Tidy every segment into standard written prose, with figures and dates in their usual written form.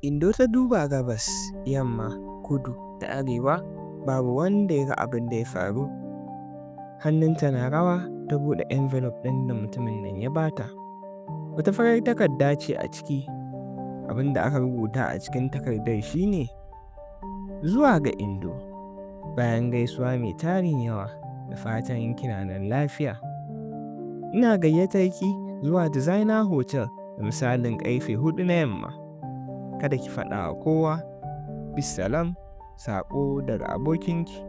Indo ta duba gabas, yamma, kudu da arewa, babu wanda ya ga abin da ya faru. Hannunta na rawa ta buɗe envelope ɗin da mutumin nan ya bata. Wata farar takarda ce a ciki. Abin da aka rubuta a cikin takardar shine zuwa ga Indo. Bayan gaisuwa mai tarin yawa da fatan kina nan lafiya. Ina gayyatar ki zuwa Designer Hotel da misalin ƙarfe 4 na yamma. Kada ki faɗa wa kowa. Bisalam, saƙo daga abokinki.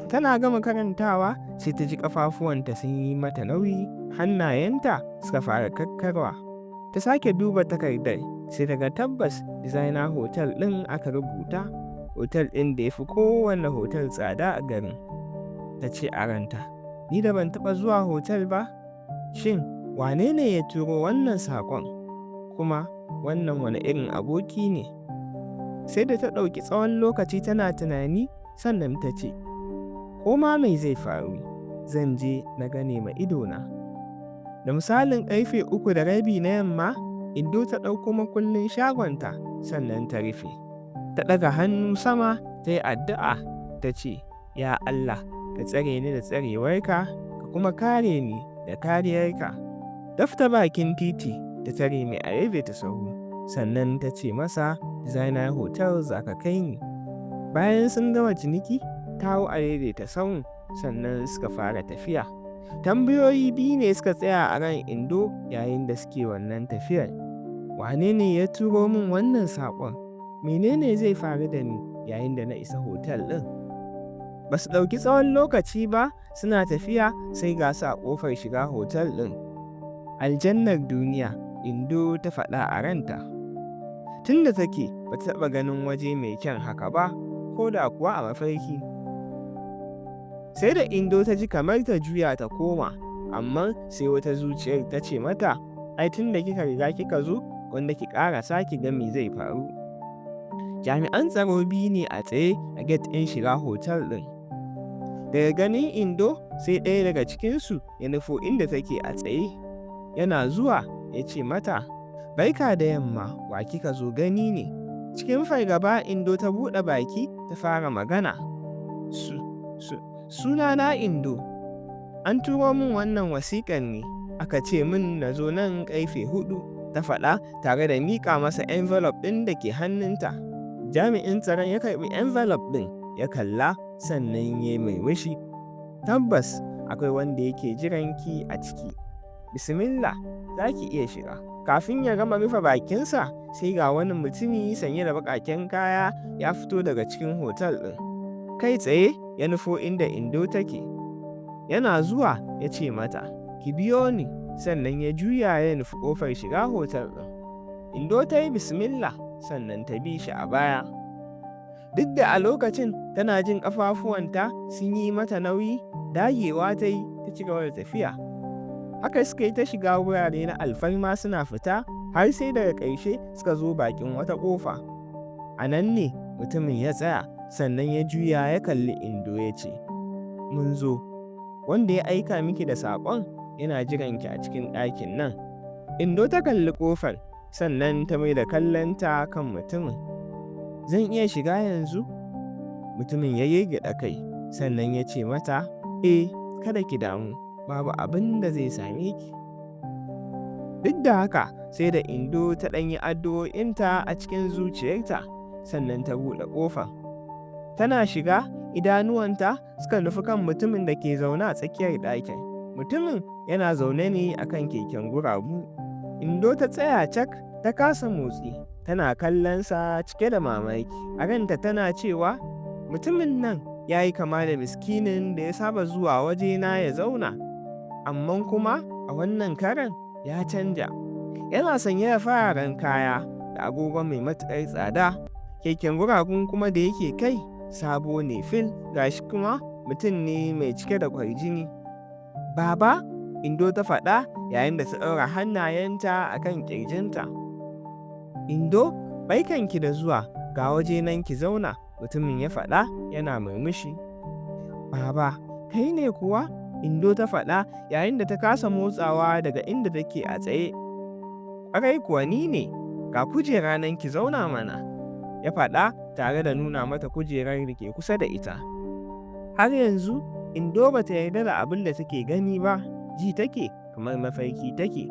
Tana gama karantawa sai ta ji ƙafafuwanta sun yi mata nauyi, hannayenta suka fara kakkarwa. Ta sake duba takardar sai ta ga tabbas Designer Hotel ɗin aka rubuta, hotel ɗin da ya fi kowane hotel tsada a garin. Ta ce a ranta, ni da ban taɓa zuwa hotel ba? Shin wane ne ya turo wannan saƙon? Kuma wannan wani irin aboki ne? Sai da ta ɗauki tsawon lokaci tana tunani, sannan ta ce, ko ma mai zai faru, zan je na gane ma idona. Da misalin ƙarfe 3:30 na yamma, Indo ta ɗauko makullin shagonta sannan ta rufe. Ta ɗaga hannu sama ta yi addu'a ta ce, ya Allah, ka tsare ni da tsarewarka, ka kuma kare ni da kariyarka. Dafta bakin titi ta tare mai a ta sahu, sannan ta ce masa, Designer Hotel za ka kai ni. Bayan sun gama ciniki, ta hau a ta sahun, sannan suka fara tafiya. Tambayoyi biyu ne suka tsaya a ran Indo yayin da suke wannan tafiyar. Wane ne ya turo min wannan saƙon? Menene zai faru da ni yayin da na isa hotel ɗin? Ba su ɗauki tsawon lokaci ba suna tafiya sai ga su a ƙofar shiga hotel ɗin. Aljannar duniya, Indo ta faɗa a ranta. Tun da take ba ta taɓa ganin waje mai kyan haka ba, ko da kuwa a mafarki. Sai da Indo ta ji kamar ta juya ta koma, amma sai wata zuciyar ta ce mata, ai tun da kika riga kika zo, wanda ki ƙarasa ki ga me zai faru. Jami'an tsaro biyu ne a tsaye a gate ɗin shiga hotel ɗin. Daga ganin Indo sai ɗaya daga cikinsu ya nufo inda take a tsaye. Yana zuwa ya ce mata, barka da yamma, wa kika zo gani ne? Cikin fargaba Indo ta buɗe baki ta fara magana. Sunana Indo. An turo min wannan wasiƙar ne, aka ce min na zo nan ƙarfe 4, ta faɗa tare da miƙa masa envelope ɗin da ke hannunta. Jami'in tsaron ya karɓi envelope ɗin ya kalla, sannan ya murmushi. Tabbas akwai wanda yake jiranki a ciki. Bismillah, za ki iya shiga. Kafin ya gama rufe bakinsa, sai ga wani mutumi sanye da baƙaƙen kaya ya fito daga cikin hotel ɗin. Kai tsaye ya nufo inda Indo take. Yana zuwa ya ce mata, ki biyo ni, sannan ya juya ya nufi ƙofar shiga hotel ɗin. Indo ta yi bismillah, sannan ta bi shi a baya. Duk da a lokacin tana jin ƙafafuwanta sun yi mata nauyi, dagewa ta yi ta ci gaba da tafiya. Haka suka yi ta shiga wurare na alfarma suna fita, har sai daga ƙarshe suka zo bakin wata ƙofa. A nan ne mutumin ya tsaya, sannan ya juya ya kalli Indo ya ce, mun zo. Wanda ya aika miki da saƙon yana jiranki a cikin ɗakin nan. Indo ta kalli ƙofar, sannan ta mai da kallonta kan mutumin. Zan iya shiga yanzu? Mutumin ya girgiɗa kai, sannan ya ce mata, kada ki damu, babu abin da zai same ki. Duk da haka sai da Indo ta ɗanyi addu'o'inta a cikin zuciyarta, sannan ta buɗe ƙofar. Tana shiga, idanuwanta suka nufi kan mutumin da ke zaune a tsakiyar ɗakin. Mutumin yana zaune ne a kan keken guragu. Indo ta tsaya cak, ta kasa motsi, tana kallonsa cike da mamaki. A ranta tana cewa, mutumin nan ya yi kama da miskinin da ya saba zuwa wajena ya zauna, amma kuma a wannan karan ya canja. Yana sanye da fararen kaya da agogo mai matuƙar tsada. Keken guragun kuma da yake kai sabo ne fil, gashi kuma mutum ne mai cike da kwarjini. Baba, Indo ta faɗa yayin da ta ɗaura hannayenta a kan ƙirjinta. Indo, barkanki da zuwa, ga waje nan ki zauna, mutumin ya faɗa yana murmushi. Baba, kai ne kuwa? Indo ta faɗa yayin da ta kasa motsawa daga inda take a tsaye. Ƙwarai kuwa ni ne. ga kujera nan ki zauna mana, ya faɗa tare da nuna mata kujerar da ke kusa da ita. Har yanzu Indo ba ta yarda da abin da take gani ba, ji take kamar mafarki take.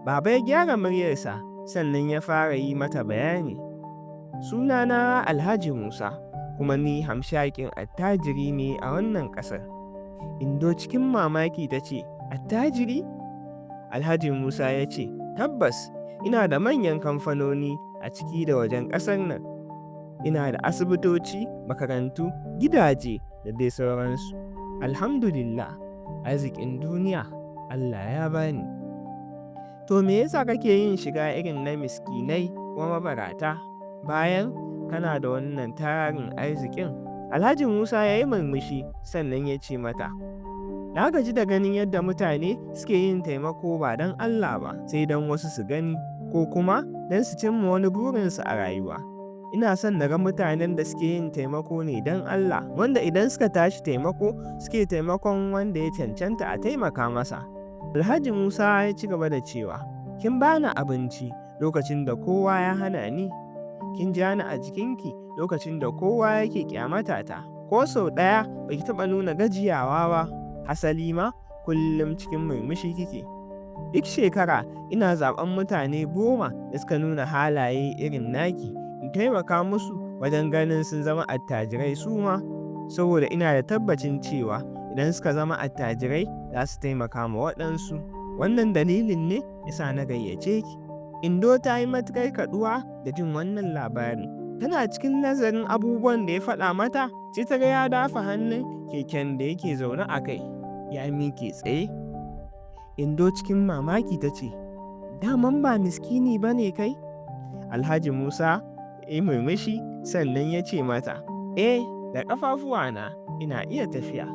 Baba ya gyara muryarsa sannan ya fara yi mata bayani. Sunana Alhaji Musa, kuma ni hamshakin attajiri ne a wannan ƙasar. Indo cikin mamaki ta ce, attajiri? Alhaji Musa ya ce, tabbas ina da manyan kamfanoni a ciki da wajen ƙasar nan. Ina da asibitoci, makarantu, gidaje da dai sauransu. Alhamdulillah, arzikin duniya Allah ya bani. To me yasa kake yin shiga irin na miskinai kuma mabarata bayan kana da wannan tarin arzikin? Alhaji Musa ya yi murmushi sannan ya ce mata, na gaji da ganin yadda mutane suke yin taimako ba don Allah ba, sai don wasu su gani ko kuma don su cimma wani burinsu a rayuwa. Ina son na ga mutanen da suke yin taimako ne don Allah, wanda idan suka tashi taimako suke taimakon wanda ya cancanta a taimaka masa. Alhaji Musa ya ci gaba da cewa, kin bani abinci lokacin da kowa ya hana ni, kin ja ni a jikinki lokacin da kowa yake kyamata ta, ko sau ɗaya baki taɓa nuna gajiyawa ba, hasali ma kullum cikin murmushi kike. Duk shekara ina zaɓen mutane 10 da suka nuna halaye irin naki in taimaka musu wajen ganin sun zama attajirai su ma, saboda ina da tabbacin cewa idan suka zama attajirai za su taimaka ma waɗansu. Wannan dalilin ne yasa na gayyace ki. Indo ta yi matuƙar kaɗuwa da jin wannan labarin. Tana cikin nazarin abubuwan da ya faɗa mata, sai ta ga ya dafa hannun keken da yake zaune a kai, ya miƙe tsaye. Indo cikin mamaki ta ce, daman ba miskini ba ne kai? Alhaji Musa ya yi murmushi sannan ya ce mata, da ƙafafuwana ina iya tafiya.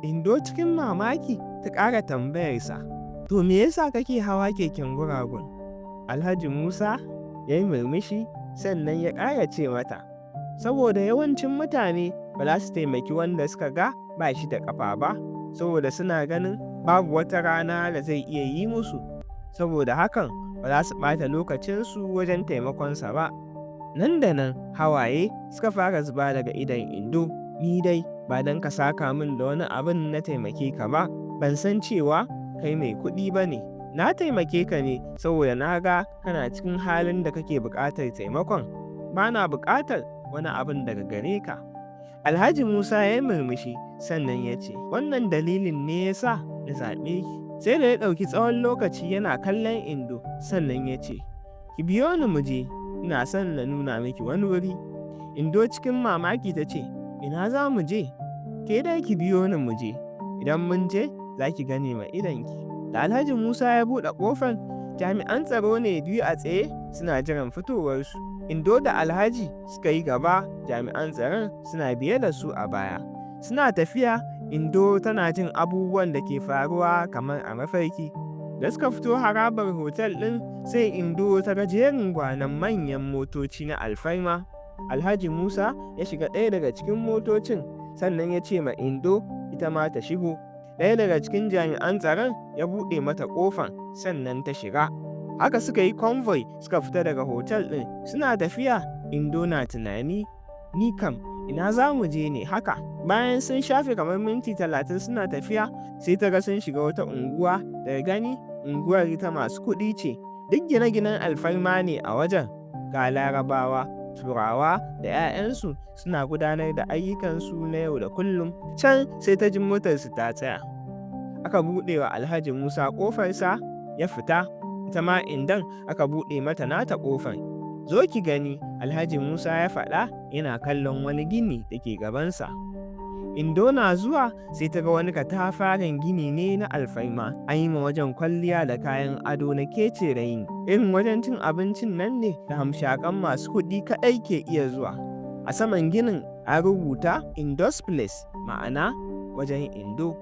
Indo cikin mamaki ta ƙara tambayarsa, to me yasa kake hawa keken guragun? Alhaji Musa ya yi murmushi sannan ya ƙara ce mata, saboda yawancin mutane ba za su taimaki wanda suka ga ba shi da ƙafa ba, saboda suna ganin babu wata rana da zai iya yi musu, saboda hakan ba za su ɓata lokacinsu wajen taimakonsa ba. Nan da nan hawaye suka fara zuba daga idon Indo. Ni dai ba don ka saka min da wani abin na taimake ka ba, ban san cewa kai mai kuɗi ba ne. Na taimake ka ne saboda na ga kana cikin halin da kake buƙatar taimakon, ba na buƙatar wani abin daga gare ka. Alhaji Musa ya yi murmushi sannan ya ce, wannan dalilin ne ya sa na zaɓe ki. Sai da ya ɗauki tsawon lokaci yana kallon Indo sannan ya ce, ki biyo ni mu je, ina son na nuna miki wani wuri. Indo cikin mamaki ta ce, ina za mu je? Ke dai ki biyo ni mu je, idan mun je za ki gane ma idonki. Da Alhaji Musa ya buɗe ƙofar, jami'an tsaro ne 2 a tsaye suna jiran fitowarsu. Indo da Alhaji suka yi gaba, jami'an tsaron suna biye da su a baya. Suna tafiya, Indo tana jin abubuwan da ke faruwa kamar a mafarki. Da suka fito harabar hotel ɗin, sai Indo ta ga jerin gwanon manyan motoci na alfarma. Alhaji Musa ya shiga ɗaya daga cikin motocin sannan ya ce ma Indo ita ma ta shigo. Ɗaya daga cikin jami'an tsaron ya buɗe mata ƙofan sannan ta shiga. Haka suka yi convoy suka fita daga hotel ɗin. Suna tafiya, Indo na tunani, ni kam ina za mu je ne haka? Bayan sun shafe kamar minti 30 suna tafiya, sai ta ga sun shiga wata unguwa. Daga gani unguwar ita masu kuɗi ce, duk gine-ginen alfarma ne a wajen. Ga Larabawa, Turawa da 'ya'yansu suna gudanar da ayyukansu na yau da kullum. Can sai ta ji motarsu ta tsaya. Aka buɗe wa Alhaji Musa ƙofarsa ya fita. Ita ma Indon aka buɗe mata nata ƙofar. Zo ki gani, Alhaji Musa ya faɗa yana kallon wani gini da ke gabansa. Indo na zuwa sai ta ga wani katafaren gini ne na alfarma. An yi ma wajen kwalliya da kayan ado na kece raini. Irin wajen cin abincin nan ne da hamshakan masu kuɗi kaɗai ke iya zuwa. A saman ginin an rubuta Indo's Place, ma'ana wajen Indo.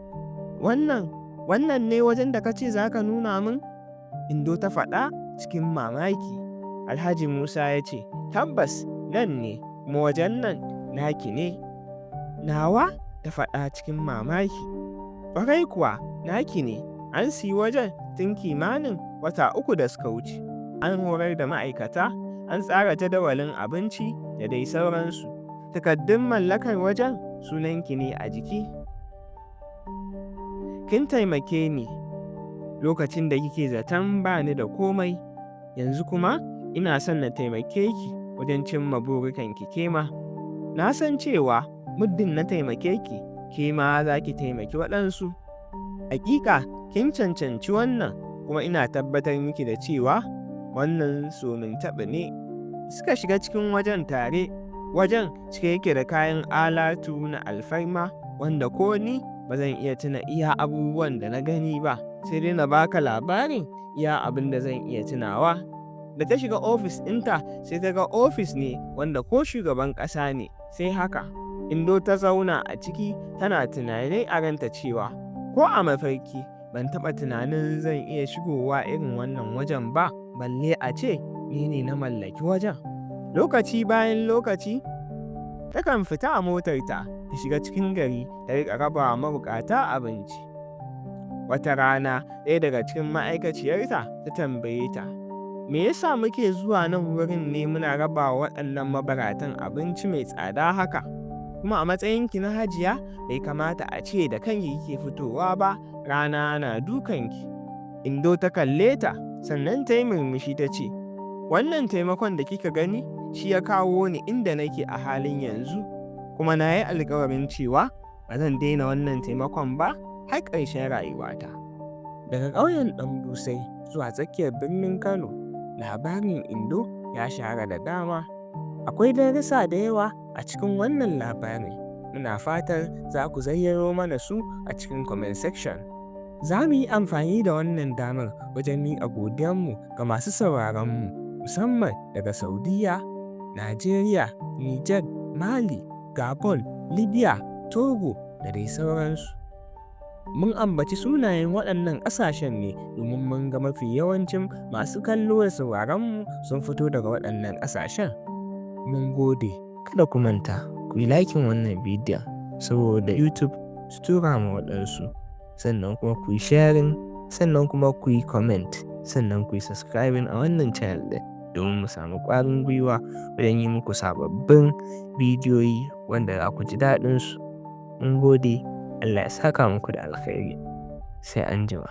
Wannan ne wajen da ka ce za ka nuna min? Indo ta faɗa cikin mamaki. Alhaji Musa ya ce, tabbas nan ne, kuma wajen nan naki ne. Nawa? Ta faɗa cikin mamaki. Ƙwarai kuwa naki ne, an siyi wajen tun kimanin wata 3 da suka wuce. an horar da ma'aikata, an tsara jadawalin abinci da dai sauransu. Takaddun mallakar wajen sunanki ne a jiki. Kin taimake ni lokacin da kike zaton ba ni da komai, yanzu kuma ina son na taimake ki wajen cimma burikanki ke ma. Na san cewa muddin na taimake ki, ke ma za ki taimaki waɗansu. Hakika kin cancanci wannan, kuma ina tabbatar miki da cewa wannan somin taɓa ne. Suka shiga cikin wajen tare. Wajen cike yake da kayan alatu na alfarma wanda ko ni ba zan iya tuna iya abubuwan da na gani ba, sai dai na baka labarin iya abin da zan iya tunawa. Da ta shiga ofis ɗinta sai ta ga ofis ne wanda ko shugaban ƙasa ne sai haka. Indo ta zauna a ciki tana tunani a ranta cewa ko a mafarki ban taɓa tunanin zan iya shigowa irin wannan wajen ba, balle a ce ni ne na mallaki wajen. Lokaci bayan lokaci takan fita a motarta ta shiga cikin gari ta riƙa raba mabukata abinci. Wata rana ɗaya daga cikin ma'aikaciyarta ta tambaye ta, me yasa muke zuwa nan wurin ne muna raba wa waɗannan mabaratan abinci mai tsada haka? Kuma a matsayinki na hajiya bai kamata a ce da kanki kike fitowa ba, rana na dukanki. Indo ta kalle ta sannan ta yi murmushi ta ce, wannan taimakon da kika gani shi ya kawo ni inda nake a halin yanzu, kuma na yi alkawarin cewa ba zan daina wannan taimakon ba har ƙarshen rayuwata. Daga ƙauyen ɗan Busai zuwa tsakiyar birnin Kano, labarin Indo ya shahara da dama. Akwai darussa da yawa a cikin wannan labarin. Muna fatar za ku zayyano mana su a cikin comment section. Za mu yi amfani da wannan damar wajen miƙa godiyanmu ga masu sauraronmu, musamman daga Saudiya, Najeriya, Nijar, Mali, Gabon, Libya, Togo da dai sauransu. Mun ambaci sunayen waɗannan ƙasashen ne domin mun ga mafi yawancin masu kallo da sauraronmu sun fito daga waɗannan ƙasashen. Mun gode. Kada ku manta ku yi likin wannan bidiyon saboda YouTube su tura ma waɗansu, sannan kuma ku yi sharing, sannan kuma ku yi comment, sannan ku yi subscribing a wannan channel ɗin domin mu samu ƙwarin gwiwa wajen yi muku sababbin bidiyoyi wanda za ku ji daɗinsu. Mun gode. Allah ya saka muku da alkhairi. Sai anjima.